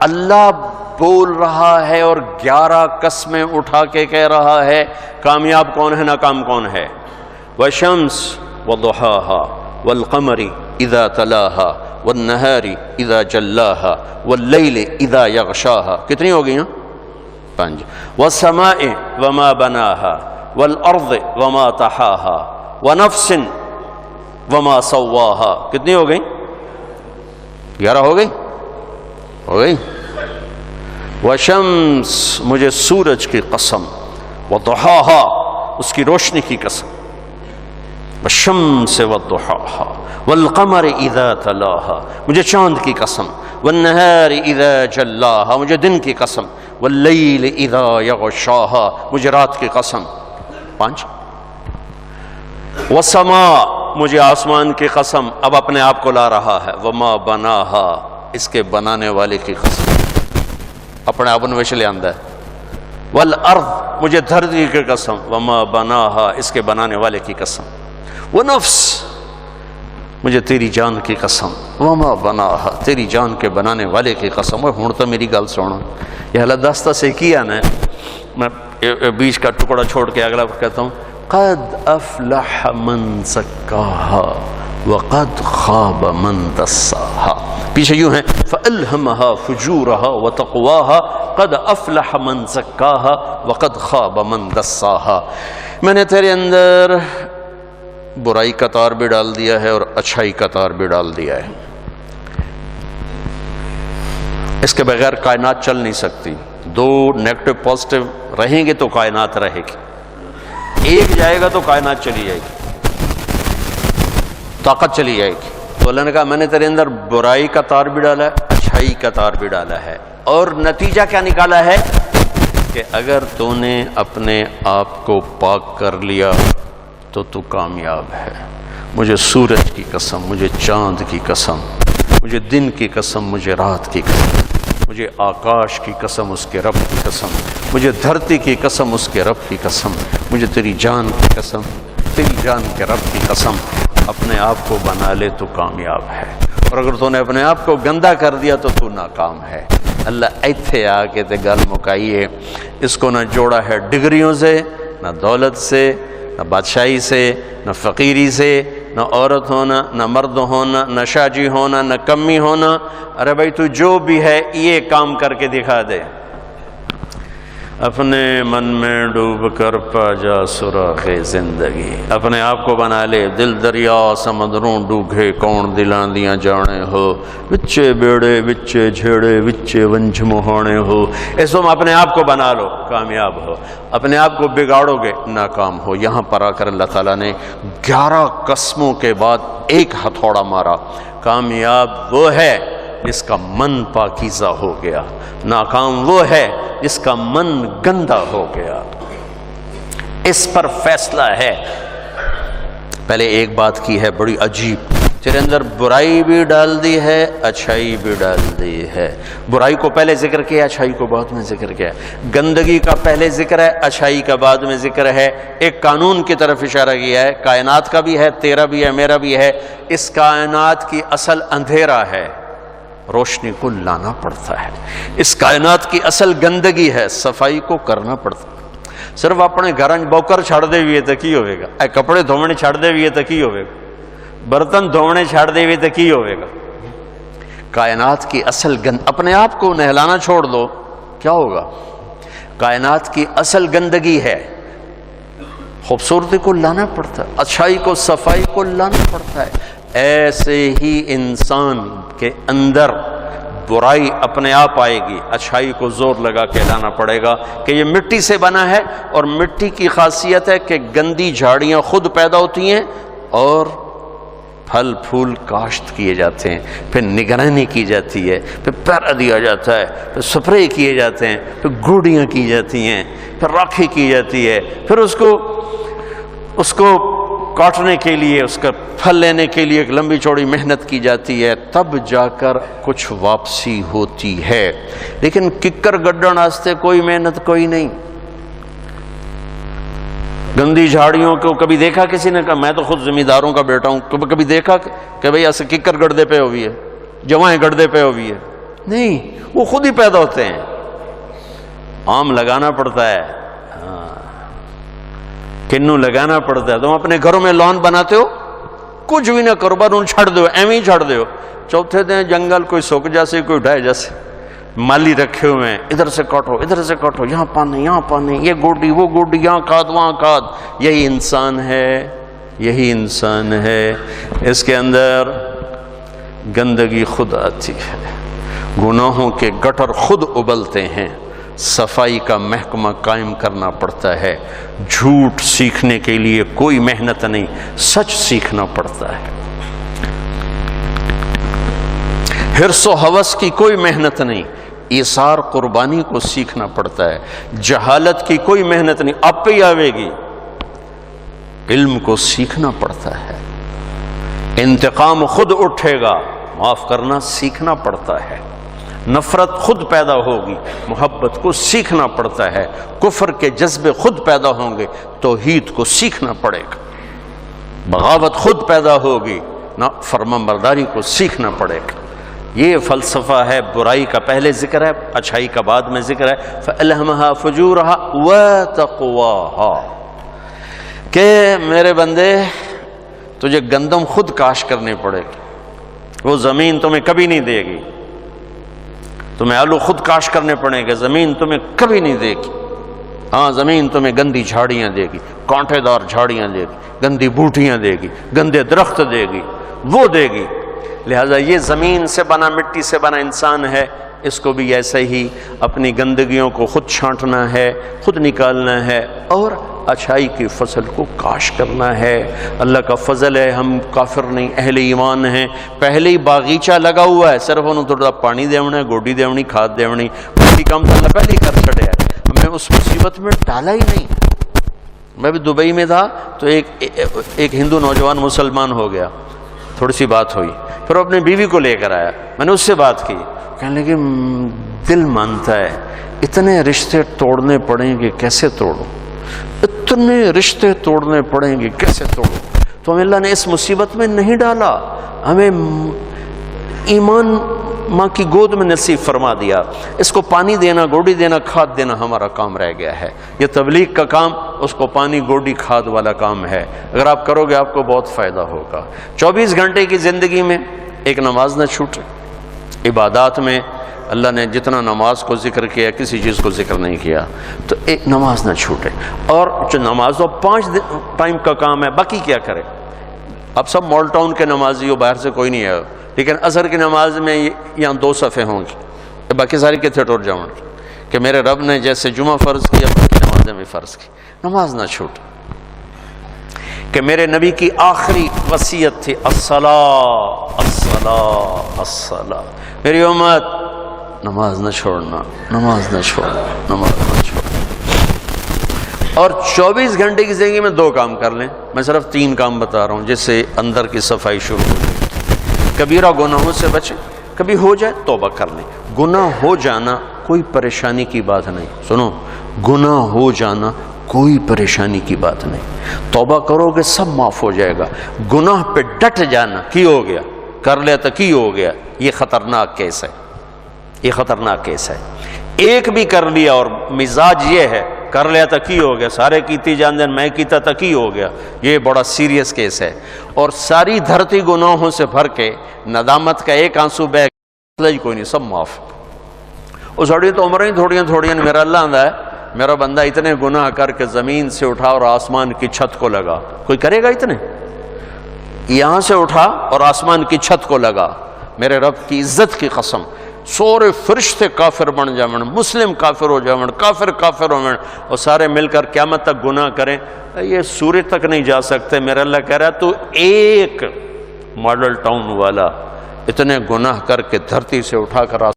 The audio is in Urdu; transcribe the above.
اللہ بول رہا ہے اور 11 قسمیں اٹھا کے کہہ رہا ہے کامیاب کون ہے ناکام کون ہے. والشمس وضحاها والقمر اذا تلاها والنهار اذا جلاها واللیل اذا یغشاها. کتنی ہو گئی ہیں؟ 5. والسماء وما بناها والارض وما طحاها ونفس وما سواها. کتنی ہو گئی؟ 11 ہو گئی؟ ہو گئی. وشمس مجھے سورج کی قسم، وضحاها اس کی روشنی کی قسم، والشمس وضحاها والقمر اذا تلاها مجھے چاند کی قسم، والنهار اذا جلاها مجھے دن کی قسم، واللیل اذا یغشاها مجھے رات کی قسم. 5. والسماء مجھے آسمان کی قسم، اب اپنے آپ کو لا رہا ہے، وما بناها اس کے بنانے والے کی قسم، اپنے آپ انویش لے آندہ ہے. والارض مجھے دھرتی کی قسم، وما بناها اس کے بنانے والے کی قسم. ونفس مجھے تیری جان کی قسم، وما بناها تیری جان کے بنانے والے کی قسم. ہوں تو میری گل سونا، یہ حالت داستہ سے کیا نا، میں بیچ کا ٹکڑا چھوڑ کے اگلا کہتا ہوں قد افلح من زکاها وقد خاب من دساها. پیچھے یوں ہیں فألہمها فجورها وتقواها قد افلح من زکاها وقد خاب من دساها. میں نے تیرے اندر برائی کا تار بھی ڈال دیا ہے اور اچھائی کا تار بھی ڈال دیا ہے. اس کے بغیر کائنات چل نہیں سکتی. 2 نیگیٹو پازیٹو رہیں گے تو کائنات رہے گی، ایک جائے گا تو کائنات چلی جائے گی، طاقت چلی جائے گی. تو اللہ نے کہا میں نے تیرے اندر برائی کا تار بھی ڈالا ہے، اچھائی کا تار بھی ڈالا ہے، اور نتیجہ کیا نکالا ہے کہ اگر تو نے اپنے آپ کو پاک کر لیا تو تو کامیاب ہے. مجھے سورج کی قسم، مجھے چاند کی قسم، مجھے دن کی قسم، مجھے رات کی قسم، مجھے آکاش کی قسم اس کے رب کی قسم، مجھے دھرتی کی قسم اس کے رب کی قسم، مجھے تیری جان کی قسم، تیری جان کے رب کی قسم. اپنے آپ کو بنا لے تو کامیاب ہے، اور اگر تو نے اپنے آپ کو گندا کر دیا تو تو ناکام ہے. اللہ ایتھے آ کے تے گل مکائیے. اس کو نہ جوڑا ہے ڈگریوں سے، نہ دولت سے، نہ بادشاہی سے، نہ فقیری سے، نہ عورت ہونا، نہ مرد ہونا، نہ شاجی ہونا، نہ کمی ہونا. ارے بھائی تو جو بھی ہے یہ کام کر کے دکھا دے. اپنے من میں ڈوب کر پا جا سراغ زندگی. اپنے آپ کو بنا لے دل دریا سمندروں ڈوگے کون دلاں دیاں جانے ہو، وچے بیڑے وچے جھیڑے وچے ونج مہانے ہو. اس وقت اپنے آپ کو بنا لو کامیاب ہو، اپنے آپ کو بگاڑو گے ناکام ہو. یہاں پر آ کر اللہ تعالیٰ نے 11 قسموں کے بعد ایک ہتھوڑا مارا. کامیاب وہ ہے جس کا من پاکیزہ ہو گیا، ناکام وہ ہے جس کا من گندا ہو گیا. اس پر فیصلہ ہے. پہلے ایک بات کی ہے بڑی عجیب، تیرے اندر برائی بھی ڈال دی ہے، اچھائی بھی ڈال دی ہے. برائی کو پہلے ذکر کیا، اچھائی کو بعد میں ذکر کیا. گندگی کا پہلے ذکر ہے، اچھائی کا بعد میں ذکر ہے. ایک قانون کی طرف اشارہ کیا ہے، کائنات کا بھی ہے، تیرا بھی ہے، میرا بھی ہے. اس کائنات کی اصل اندھیرا ہے، روشنی کو لانا پڑتا ہے. اس کائنات کی اصل گندگی ہے، صفائی کو کرنا پڑتا ہے. صرف اپنے گھر بوکر چھڑ دے ہوئے تو کی ہوئے گا، اے کپڑے دھونے چھڑ دے ہوئے تو کی ہوئے گا، برتن دھونے چھڑ دے ہوئے تو کی ہوئے گا. کائنات کی اصل اپنے آپ کو نہلانا چھوڑ دو کیا ہوگا. کائنات کی اصل گندگی ہے، خوبصورتی کو لانا پڑتا ہے، اچھائی کو صفائی کو لانا پڑتا ہے. ایسے ہی انسان کے اندر برائی اپنے آپ آئے گی، اچھائی کو زور لگا کے لانا پڑے گا کہ یہ مٹی سے بنا ہے، اور مٹی کی خاصیت ہے کہ گندی جھاڑیاں خود پیدا ہوتی ہیں اور پھل پھول کاشت کیے جاتے ہیں، پھر نگرانی کی جاتی ہے، پھر پیرا دیا جاتا ہے، پھر سپرے کیے جاتے ہیں، پھر گوڑیاں کی جاتی ہیں، پھر راکھی کی جاتی ہے، پھر اس کو کاٹنے کے لیے، اس کا پھل لینے کے لیے ایک لمبی چوڑی محنت کی جاتی ہے، تب جا کر کچھ واپسی ہوتی ہے. لیکن ککر گڈن واسطے کوئی محنت کوئی نہیں. گندی جھاڑیوں کو کبھی دیکھا کسی نے؟ کہا میں تو خود زمینداروں کا بیٹا ہوں، کبھی دیکھا کہ بھئی ایسے ککر گڑدے پہ ہوئی ہے، جوائیں گڑدے پہ ہوئی ہے؟ نہیں، وہ خود ہی پیدا ہوتے ہیں. آم لگانا پڑتا ہے، کنو لگانا پڑتا ہے. تم اپنے گھروں میں لان بناتے ہو، کچھ بھی نہ کرو، بس ان چھڑ دو، ایویں ہی چھڑ دو. چوتھے دن جنگل کوئی سوکھ جیسے کوئی ڈھائے جیسے مالی رکھے ہوئے ہیں، ادھر سے کاٹو ادھر سے کاٹو، یہاں پانی یہاں پانی، یہ گوڈی وہ گوڈی، یہاں کھاد وہاں کھاد. یہی انسان ہے، یہی انسان ہے. اس کے اندر گندگی خود آتی ہے، گناہوں کے گٹر خود ابلتے ہیں. صفائی کا محکمہ قائم کرنا پڑتا ہے. جھوٹ سیکھنے کے لیے کوئی محنت نہیں، سچ سیکھنا پڑتا ہے. حرص و ہوس کی کوئی محنت نہیں، ایثار قربانی کو سیکھنا پڑتا ہے. جہالت کی کوئی محنت نہیں، آپ پہ ہی آوے گی. علم کو سیکھنا پڑتا ہے. انتقام خود اٹھے گا، معاف کرنا سیکھنا پڑتا ہے. نفرت خود پیدا ہوگی، محبت کو سیکھنا پڑتا ہے. کفر کے جذبے خود پیدا ہوں گے، توحید کو سیکھنا پڑے گا. بغاوت خود پیدا ہوگی، نہ فرمانبرداری کو سیکھنا پڑے گا. یہ فلسفہ ہے. برائی کا پہلے ذکر ہے، اچھائی کا بعد میں ذکر ہے. فَأَلْهَمَهَا فُجُورَهَا وَتَقْوَاهَا، کہ میرے بندے تجھے گندم خود کاش کرنی پڑے گی. وہ زمین تمہیں کبھی نہیں دے گی. تمہیں آلو خود کاش کرنے پڑیں گے، زمین تمہیں کبھی نہیں دے گی. ہاں زمین تمہیں گندی جھاڑیاں دے گی، کانٹے دار جھاڑیاں دے گی، گندی بوٹیاں دے گی، گندے درخت دے گی، وہ دے گی. لہذا یہ زمین سے بنا، مٹی سے بنا انسان ہے، اس کو بھی ایسے ہی اپنی گندگیوں کو خود چھانٹنا ہے، خود نکالنا ہے، اور اچھائی کی فصل کو کاش کرنا ہے. اللہ کا فضل ہے، ہم کافر نہیں، اہل ایمان ہیں. پہلے ہی باغیچہ لگا ہوا ہے، صرف انہوں تھوڑا پانی دیونا ہے، گوڈی دیونی، کھاد دیونی، باقی کام تو اللہ پہلے ہی کر چھڑے ہے. ہمیں اس مصیبت میں ڈالا ہی نہیں. میں بھی دبئی میں تھا تو ایک ہندو نوجوان مسلمان ہو گیا. تھوڑی سی بات ہوئی، پھر وہ اپنی بیوی کو لے کر آیا. میں نے اس سے بات کی، کہنے لگے دل مانتا ہے اتنے رشتے توڑنے پڑیں گے، کیسے توڑوں؟ اتنے رشتے توڑنے پڑیں گے، کیسے توڑوں؟ تو ہمیں اللہ نے اس مصیبت میں نہیں ڈالا، ہمیں ایمان ماں کی گود میں نصیب فرما دیا. اس کو پانی دینا، گوڈی دینا، کھاد دینا ہمارا کام رہ گیا ہے. یہ تبلیغ کا کام اس کو پانی گوڈی کھاد والا کام ہے. اگر آپ کرو گے آپ کو بہت فائدہ ہوگا. 24 گھنٹے کی زندگی میں ایک نماز نہ چھوٹے. عبادات میں اللہ نے جتنا نماز کو ذکر کیا، کسی چیز کو ذکر نہیں کیا، تو ایک نماز نہ چھوٹے. اور جو نماز تو 5 ٹائم کا کام ہے، باقی کیا کرے؟ اب سب مال ٹاؤن کے نمازی ہو، باہر سے کوئی نہیں ہے، لیکن عصر کی نماز میں یہاں 2 صفحے ہوں گی، باقی ساری کتنے ٹوٹ جاؤں کہ میرے رب نے جیسے جمعہ فرض کیا، باقی نمازیں بھی فرض کی. نماز نہ چھوٹ. کہ میرے نبی کی آخری وصیت تھی الصلاۃ الصلاۃ الصلاۃ. میری امت نماز نہ چھوڑنا، نماز نہ چھوڑنا، نماز نہ چھوڑنا. اور 24 گھنٹے کی زندگی میں 2 کام کر لیں. میں صرف 3 کام بتا رہا ہوں جس سے اندر کی صفائی شروع ہو جائے. کبیرہ گناہوں سے بچیں، کبھی ہو جائے توبہ کر لیں. گناہ ہو جانا کوئی پریشانی کی بات نہیں. سنو، گناہ ہو جانا کوئی پریشانی کی بات نہیں. توبہ کرو گے سب معاف ہو جائے گا. گناہ پہ ڈٹ جانا، کی ہو گیا کر لیا تو کی ہو گیا، یہ خطرناک کیس ہے. یہ خطرناک کیس ہے. ایک بھی کر لیا اور مزاج یہ ہے کر لیا تو کی ہو گیا، سارے کیتی جان دین میں کیتا تو کی ہو گیا، یہ بڑا سیریس کیس ہے. اور ساری دھرتی گناہوں سے بھر کے ندامت کا ایک آنسو بہ کوئی نہیں، سب معاف. وہ سڑی تو عمریں تھوڑیاں میرا اللہ آندہ ہے، میرا بندہ اتنے گناہ کر کے زمین سے اٹھا اور آسمان کی چھت کو لگا. کوئی کرے گا اتنے؟ یہاں سے اٹھا اور آسمان کی چھت کو لگا. میرے رب کی عزت کی قسم، سورے فرشتے کافر بن جاون، مسلم کافر ہو جاون، کافر ہو جاون، اور سارے مل کر قیامت تک گناہ کریں، یہ سورج تک نہیں جا سکتے. میرا اللہ کہہ رہا ہے تو ایک ماڈل ٹاؤن والا اتنے گناہ کر کے دھرتی سے اٹھا کر